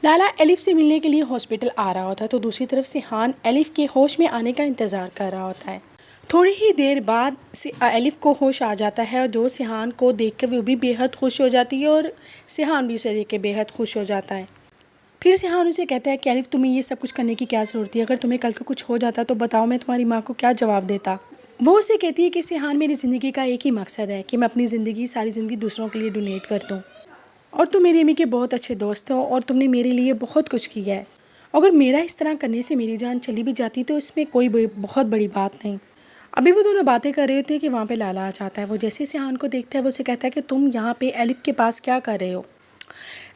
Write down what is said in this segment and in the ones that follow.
लाला elif से मिलने के लिए हॉस्पिटल आ रहा होता है तो दूसरी तरफ सिहान एलिफ के होश में आने का इंतज़ार कर रहा होता है। थोड़ी ही देर बाद एलिफ को होश आ जाता है और जो सिहान को देखकर वो भी बेहद खुश हो जाती है और सिहान भी उसे देख के बेहद खुश हो जाता है। फिर सिहान उसे कहता है कि एलिफ, तुम्हें ये सब कुछ करने की क्या ज़रूरत है? अगर तुम्हें कल को कुछ हो जाता तो बताओ, मैं तुम्हारी माँ को क्या जवाब देता। वो उसे कहती है कि सिहान, मेरी ज़िंदगी का एक ही मकसद है कि मैं अपनी ज़िंदगी सारी ज़िंदगी दूसरों के लिए डोनेट कर दूँ और तुम मेरी अम्मी के बहुत अच्छे दोस्त हो और तुमने मेरे लिए बहुत कुछ किया है। अगर मेरा इस तरह करने से मेरी जान चली भी जाती तो इसमें कोई बहुत बड़ी बात नहीं। अभी वो दोनों बातें कर रहे होते हैं कि वहाँ पे लाला आ जाता है। वो जैसे सिहान को देखता है वो उसे कहता है कि तुम यहाँ पे एलिफ के पास क्या कर रहे हो?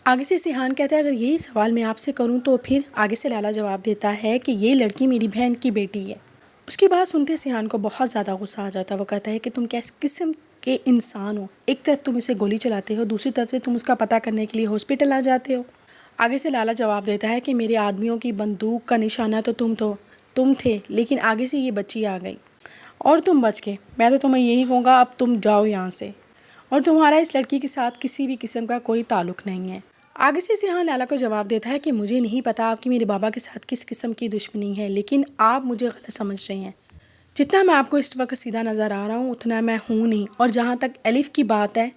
आगे से सिहान कहता है, अगर यही सवाल मैं आपसे करूँ तो फिर आगे से लाला जवाब देता है कि ये लड़की मेरी बहन की बेटी है। उसकी बात सुनते सिहान को बहुत ज़्यादा गुस्सा आ जाता है। वो कहता है कि तुम किस किस्म के इंसान हो? एक तरफ तुम उसे गोली चलाते हो, दूसरी तरफ से तुम उसका पता करने के लिए हॉस्पिटल आ जाते हो। आगे से लाला जवाब देता है कि मेरे आदमियों की बंदूक का निशाना तो तुम थे, लेकिन आगे से ये बच्ची आ गई और तुम बच गए। मैं तो तुम्हें यही कहूँगा, अब तुम जाओ यहाँ से और तुम्हारा इस लड़की के साथ किसी भी किस्म का कोई ताल्लुक़ नहीं है। आगे से सिहान लाला को जवाब देता है कि मुझे नहीं पता आपकी मेरे बाबा के साथ किस किस्म की दुश्मनी है, लेकिन आप मुझे गलत समझ रहे हैं। जितना मैं आपको इस वक्त सीधा नज़र आ रहा हूँ उतना मैं हूँ नहीं। और जहाँ तक एलिफ की बात है,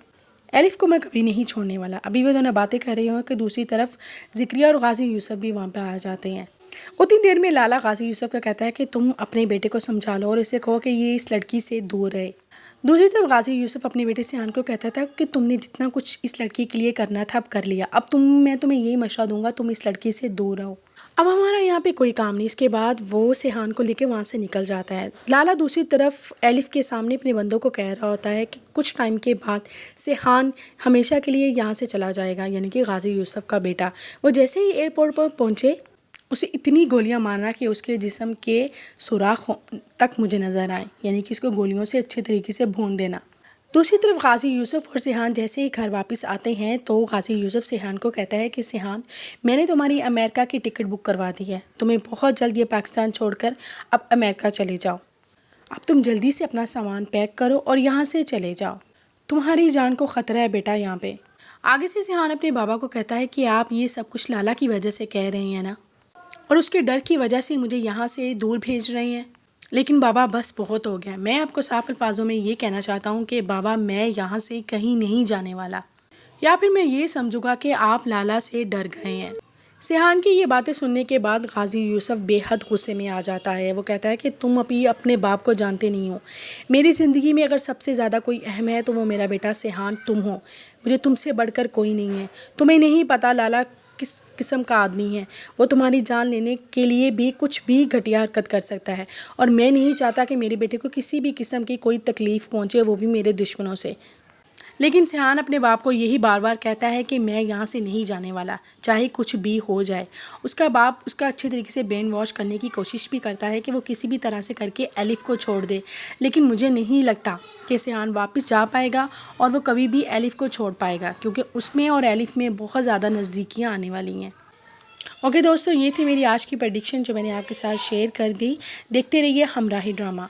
एलिफ को मैं कभी नहीं छोड़ने वाला। अभी वो दोनों बातें कर रही हो कि दूसरी तरफ ज़िक्रिया और गाजी यूसुफ भी वहाँ पर आ जाते हैं। उतनी देर में लाला गाजी यूसुफ का कहता है कि तुम अपने बेटे को समझा लो और इसे कहो कि ये इस लड़की से दूर रहे। दूसरी तरफ गाजी यूसुफ अपने बेटे सिहान को कहता था कि तुमने जितना कुछ इस लड़की के लिए करना था अब कर लिया। अब मैं तुम्हें यही मशवरा दूंगा, तुम इस लड़की से दूर रहो। अब हमारा यहाँ पे कोई काम नहीं। इसके बाद वो सिहान को लेके वहाँ से निकल जाता है। लाला दूसरी तरफ एलिफ के सामने अपने बंदों को कह रहा होता है कि कुछ टाइम के बाद सिहान हमेशा के लिए यहाँ से चला जाएगा, यानी कि गाजी यूसुफ का बेटा। वो जैसे ही एयरपोर्ट पर पहुँचे उसे इतनी गोलियां मारना कि उसके जिस्म के सुराख तक मुझे नज़र आए, यानी कि उसको गोलियों से अच्छे तरीके से भून देना। दूसरी तरफ गाजी यूसुफ और सिहान जैसे ही घर वापस आते हैं तो गाजी यूसुफ सिहान को कहता है कि सिहान, मैंने तुम्हारी अमेरिका की टिकट बुक करवा दी है। तुम्हें बहुत जल्द ये पाकिस्तान छोड़कर अब अमेरिका चले जाओ। अब तुम जल्दी से अपना सामान पैक करो और यहाँ से चले जाओ। तुम्हारी जान को ख़तरा है बेटा यहाँ पे। आगे से सिहान अपने बाबा को कहता है कि आप ये सब कुछ लाला की वजह से कह रहे हैं ना, और उसके डर की वजह से मुझे यहाँ से दूर भेज रहे हैं। लेकिन बाबा, बस बहुत हो गया। मैं आपको साफ अल्फाजों में ये कहना चाहता हूँ कि बाबा, मैं यहाँ से कहीं नहीं जाने वाला, या फिर मैं ये समझूंगा कि आप लाला से डर गए हैं। सिहान की ये बातें सुनने के बाद गाजी यूसुफ बेहद गुस्से में आ जाता है। वो कहता है कि तुम अभी अपने बाप को जानते नहीं हो। मेरी ज़िंदगी में अगर सबसे ज़्यादा कोई अहम है तो वो मेरा बेटा सिहान तुम हो। मुझे तुमसे बढ़कर कोई नहीं है। तुम्हें नहीं पता लाला किस किस्म का आदमी है। वो तुम्हारी जान लेने के लिए भी कुछ भी घटिया हरकत कर सकता है और मैं नहीं चाहता कि मेरे बेटे को किसी भी किस्म की कोई तकलीफ़ पहुंचे, वो भी मेरे दुश्मनों से। लेकिन सिहान अपने बाप को यही बार बार कहता है कि मैं यहाँ से नहीं जाने वाला, चाहे कुछ भी हो जाए। उसका बाप उसका अच्छे तरीके से ब्रेन वॉश करने की कोशिश भी करता है कि वो किसी भी तरह से करके एलिफ को छोड़ दे, लेकिन मुझे नहीं लगता कि सिहान वापस जा पाएगा और वो कभी भी एलिफ को छोड़ पाएगा, क्योंकि उसमें और एलिफ में बहुत ज़्यादा नज़दीकियाँ आने वाली हैं। ओके दोस्तों, ये थी मेरी आज की प्रेडिक्शन जो मैंने आपके साथ शेयर कर दी। देखते रहिए हमराही ड्रामा।